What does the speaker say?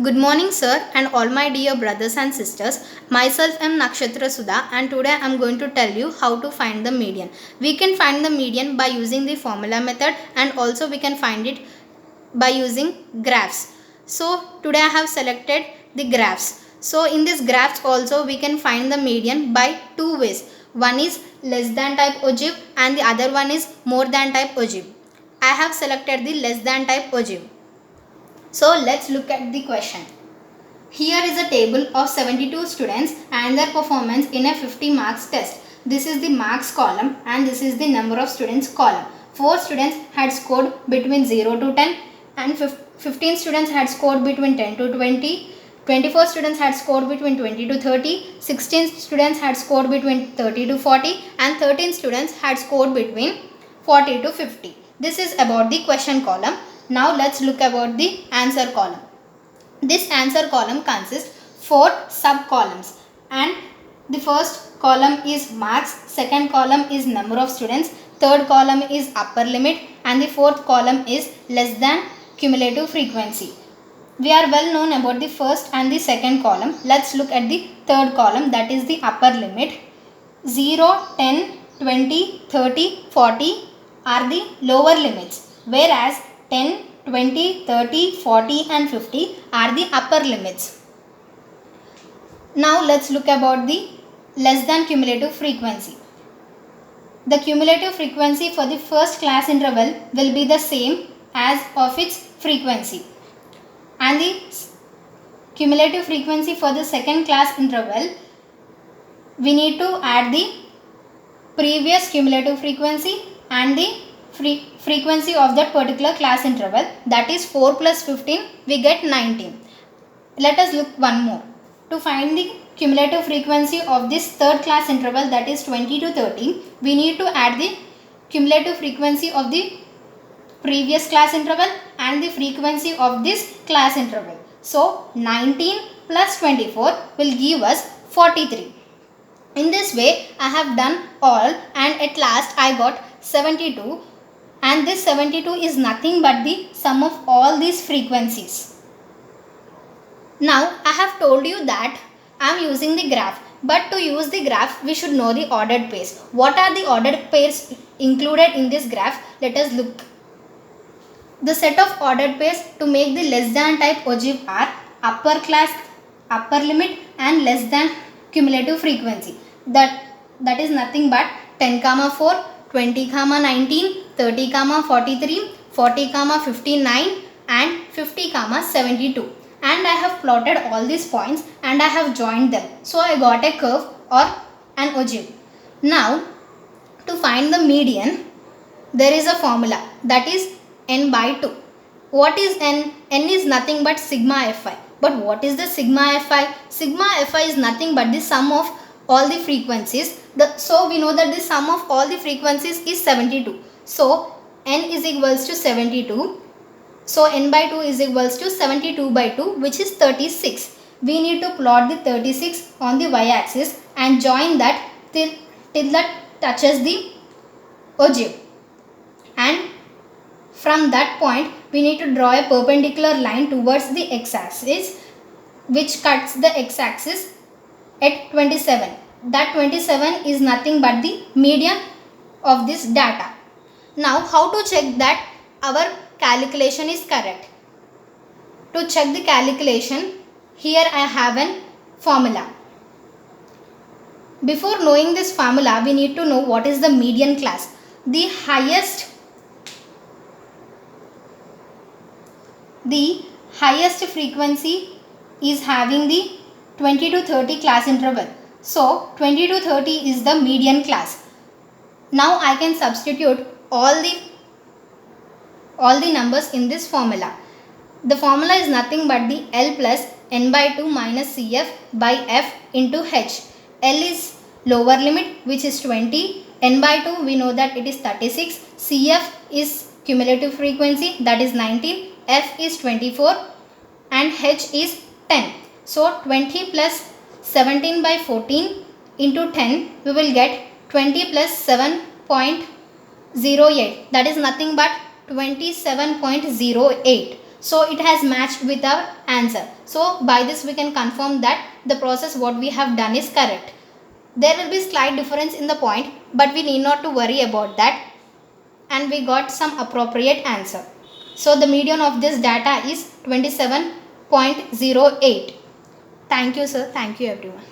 Good morning, sir, and all my dear brothers and sisters. Myself am Nakshatra Sudha, and today I am going to tell you how to find the median. We can find the median by using the formula method, and also we can find it by using graphs. So, today I have selected the graphs. So, in this graphs also we can find the median by two ways. One is less than type ogive and the other one is more than type ogive. I have selected the less than type ogive. So let's look at the question. Here is a table of 72 students and their performance in a 50 marks test. This is the marks column and this is the number of students column. 4 students had scored between 0 to 10 and 15 students had scored between 10 to 20. 24 students had scored between 20 to 30. 16 students had scored between 30 to 40 and 13 students had scored between 40 to 50. This is about the question column. Now let's look about the answer column. This answer column consists 4 sub columns, and the first column is marks, second column is number of students, third column is upper limit, and the fourth column is less than cumulative frequency. We are well known about the first and the second column. Let's look at the third column, that is the upper limit. 0, 10, 20, 30, 40 are the lower limits, whereas 10, 20, 30, 40 and 50 are the upper limits. Now let's look about the less than cumulative frequency. The cumulative frequency for the first class interval will be the same as of its frequency, and the cumulative frequency for the second class interval, we need to add the previous cumulative frequency and the frequency of that particular class interval, that is 4 plus 15 we get 19. Let us look one more. To find the cumulative frequency of this third class interval, that is 20 to 30, we need to add the cumulative frequency of the previous class interval and the frequency of this class interval. So 19 plus 24 will give us 43. In this way I have done all, and at last I got 72, and this 72 is nothing but the sum of all these frequencies. Now I have told you that I am using the graph, but to use the graph we should know the ordered pairs. What are the ordered pairs included in this graph? Let us look. The set of ordered pairs to make the less than type ogive are upper class, upper limit and less than cumulative frequency. That is nothing but 10, 4, 20, 19, 30, 43, 40, 59 and 50, 72. And I have plotted all these points and I have joined them. So I got a curve or an ogive. Now to find the median, there is a formula, that is n by 2. What is n? N is nothing but sigma fi. But what is the sigma fi? Sigma fi is nothing but the sum of all the frequencies. So we know that the sum of all the frequencies is 72. So n is equals to 72. So n by 2 is equals to 72 by 2, which is 36. We need to plot the 36 on the y-axis and join that till that touches the ogive. And from that point we need to draw a perpendicular line towards the x-axis, which cuts the x-axis at 27. That 27 is nothing but the median of this data. Now how to check that our calculation is correct? To check the calculation, here I have an formula. Before knowing this formula, we need to know what is the median class. The highest frequency is having the 20 to 30 class interval. So 20 to 30 is the median class. Now I can substitute all the numbers in this formula. The formula is nothing but the L plus n by 2 minus Cf by f into h. L is lower limit, which is 20. N by 2 we know that it is 36. Cf is cumulative frequency, that is 19. F is 24 and h is 10. So 20 plus 17 by 14 into 10, we will get 20 plus 7.08, that is nothing but 27.08. So it has matched with our answer. So by this we can confirm that the process what we have done is correct. There will be slight difference in the point, but we need not to worry about that, and we got some appropriate answer. So the median of this data is 27.08. Thank you sir. Thank you everyone.